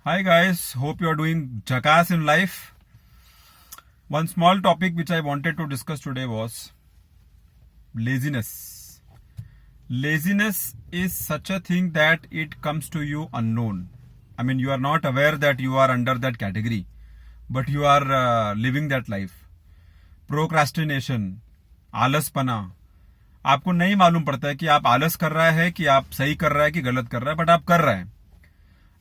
Hi guys, hope you are doing jackass in life. One small topic which I wanted to discuss today was laziness. Laziness is such a thing that it comes to you unknown. I mean, you are not aware that you are under that category, but you are living that life. Procrastination, आलसपना, आपको नहीं मालूम पड़ता है कि आप आलस कर रहा है कि आप सही कर रहा है कि गलत कर रहा है, बट आप कर रहा है.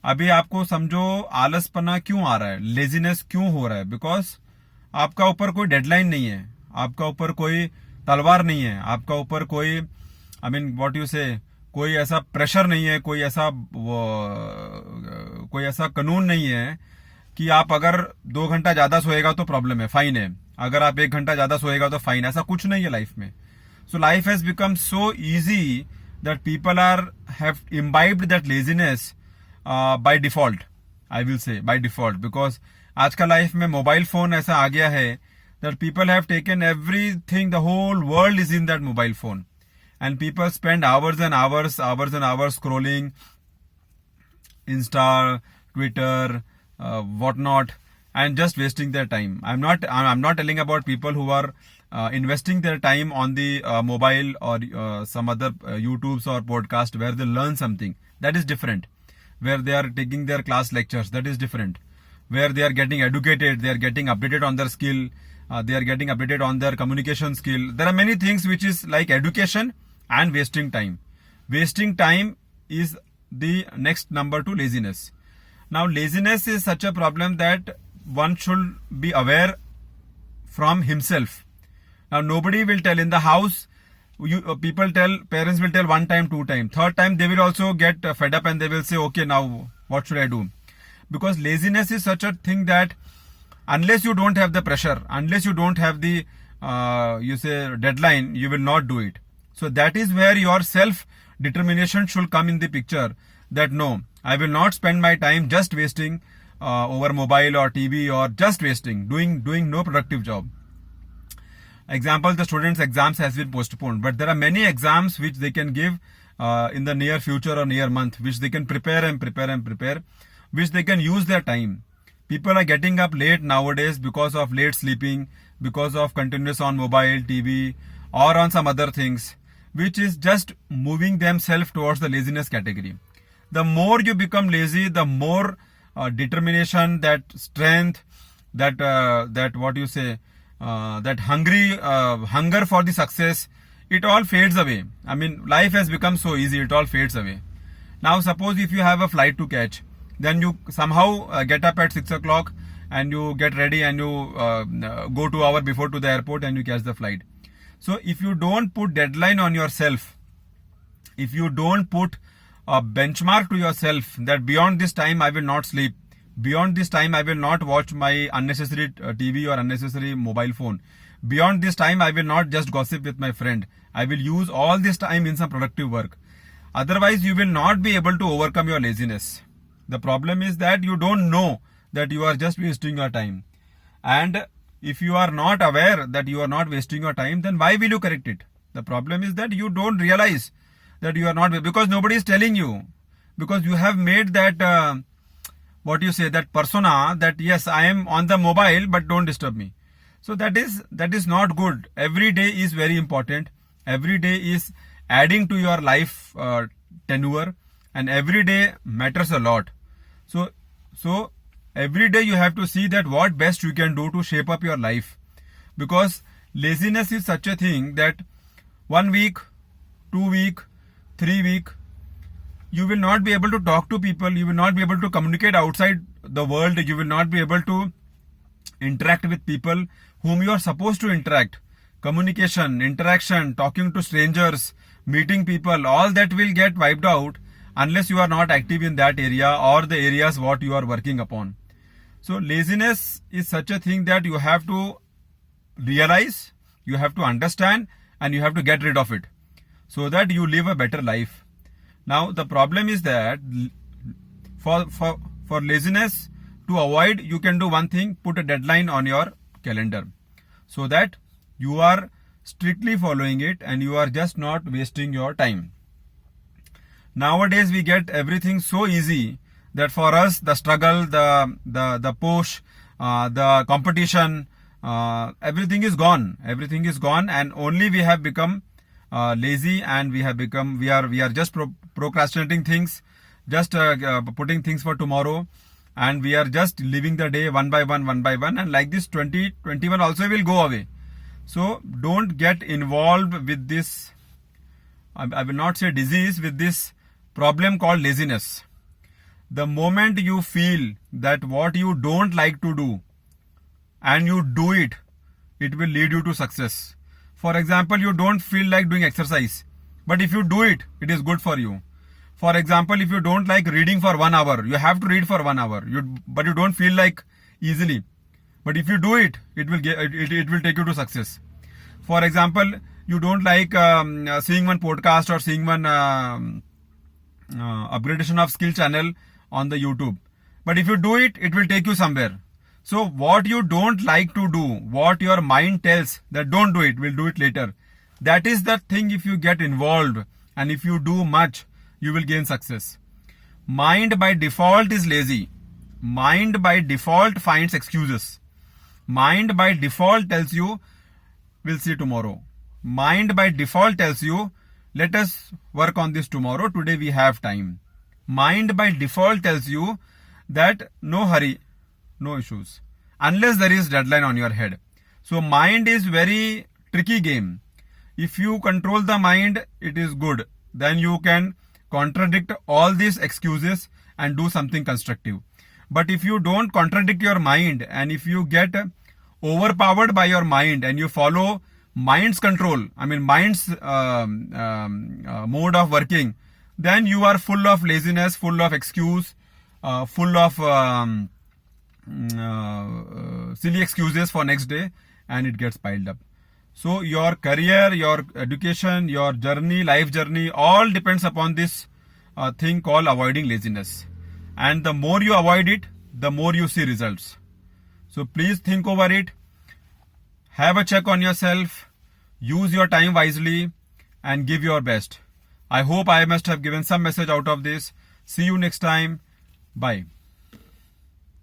अभी आपको समझो आलसपना क्यों आ रहा है, लेजीनेस क्यों हो रहा है. बिकॉज आपका ऊपर कोई डेडलाइन नहीं है, आपका ऊपर कोई तलवार नहीं है, आपका ऊपर कोई व्हाट यू से कोई ऐसा प्रेशर नहीं है, कोई ऐसा कानून नहीं है कि आप अगर 2 घंटा ज्यादा सोएगा तो प्रॉब्लम है, फाइन है, अगर आप 1 घंटा ज्यादा सोएगा तो फाइन. ऐसा कुछ नहीं है लाइफ में. So life has become so easy that people are have imbibed that laziness by default. I will say by default, because आज का लाइफ में मोबाइल फोन ऐसा आ गया है that people have taken everything, the whole world is in that mobile phone, and people spend hours and hours scrolling Insta, Twitter, what not, and just wasting their time. I'm not telling about people who are investing their time on the mobile or some other YouTubes or podcast where they learn something. That is different. Where they are taking their class lectures, that is different. Where they are getting educated, they are getting updated on their skill, they are getting updated on their communication skill. There are many things which is like education and wasting time. Wasting time is the next number to laziness. Now, laziness is such a problem that one should be aware from himself. Now, nobody will tell in the house. Parents will tell 1 time, 2 time, 3rd time they will also get fed up and they will say, okay, now what should I do? Because laziness is such a thing that unless you don't have the pressure, unless you don't have the deadline, you will not do it. So that is where your self determination should come in the picture, that no, I will not spend my time just wasting over mobile or TV, or just wasting, doing no productive job. Example, the students' exams has been postponed, but there are many exams which they can give in the near future or near month, which they can prepare, which they can use their time. People are getting up late nowadays because of late sleeping, because of continuous on mobile, TV, or on some other things, which is just moving themselves towards the laziness category. The more you become lazy, the more determination, that strength, that hunger for the success, it all fades away. I mean, life has become so easy, it all fades away. Now, suppose if you have a flight to catch, then you somehow get up at 6 o'clock and you get ready and you go 2 hours before to the airport and you catch the flight. So, if you don't put deadline on yourself, if you don't put a benchmark to yourself that beyond this time I will not sleep, beyond this time I will not watch my unnecessary TV or unnecessary mobile phone, beyond this time I will not just gossip with my friend, I will use all this time in some productive work. Otherwise you will not be able to overcome your laziness. The problem is that you don't know that you are just wasting your time, and if you are not aware that you are not wasting your time, then why will you correct it? The problem is that you don't realize that you are not, because nobody is telling you, because you have made that that persona that yes, I am on the mobile but don't disturb me. So that is not good. Every day is very important. Every day is adding to your life tenure, and every day matters a lot. So every day you have to see that what best you can do to shape up your life, because laziness is such a thing that 1 week, 2 week, 3 week, you will not be able to talk to people, you will not be able to communicate outside the world, you will not be able to interact with people whom you are supposed to interact. Communication, interaction, talking to strangers, meeting people, all that will get wiped out unless you are not active in that area or the areas what you are working upon. So laziness is such a thing that you have to realize, you have to understand, and you have to get rid of it, so that you live a better life. Now the problem is that for laziness to avoid, you can do one thing: put a deadline on your calendar, so that you are strictly following it and you are just not wasting your time. Nowadays we get everything so easy that for us the struggle, the push, the competition, everything is gone. Everything is gone, and only we have become lazy, and we are just procrastinating things, just putting things for tomorrow, and we are just living the day one by one, and like this 2021 also will go away. So don't get involved with this, I will not say disease, with this problem called laziness. The moment you feel that what you don't like to do and you do it, it will lead you to success. For example, you don't feel like doing exercise, but if you do it, it is good for you. For example, if you don't like reading for 1 hour, you have to read for 1 hour, but you don't feel like easily. But if you do it, it will take you to success. For example, you don't like seeing one podcast or seeing one upgradation of skill channel on the YouTube. But if you do it, it will take you somewhere. So what you don't like to do, what your mind tells that don't do it, we'll do it later. That is the thing. If you get involved and if you do much, you will gain success. Mind by default is lazy. Mind by default finds excuses. Mind by default tells you, we'll see tomorrow. Mind by default tells you, let us work on this tomorrow. Today we have time. Mind by default tells you that no hurry, no issues, unless there is deadline on your head. So mind is very tricky game. If you control the mind, it is good. Then you can contradict all these excuses and do something constructive. But if you don't contradict your mind, and if you get overpowered by your mind and you follow mind's control, mind's mode of working, then you are full of laziness, full of excuse, full of silly excuses for next day, and it gets piled up. So your career, your education, your journey, life journey, all depends upon this thing called avoiding laziness. And the more you avoid it, the more you see results. So please think over it. Have a check on yourself. Use your time wisely and give your best. I hope I must have given some message out of this. See you next time. Bye.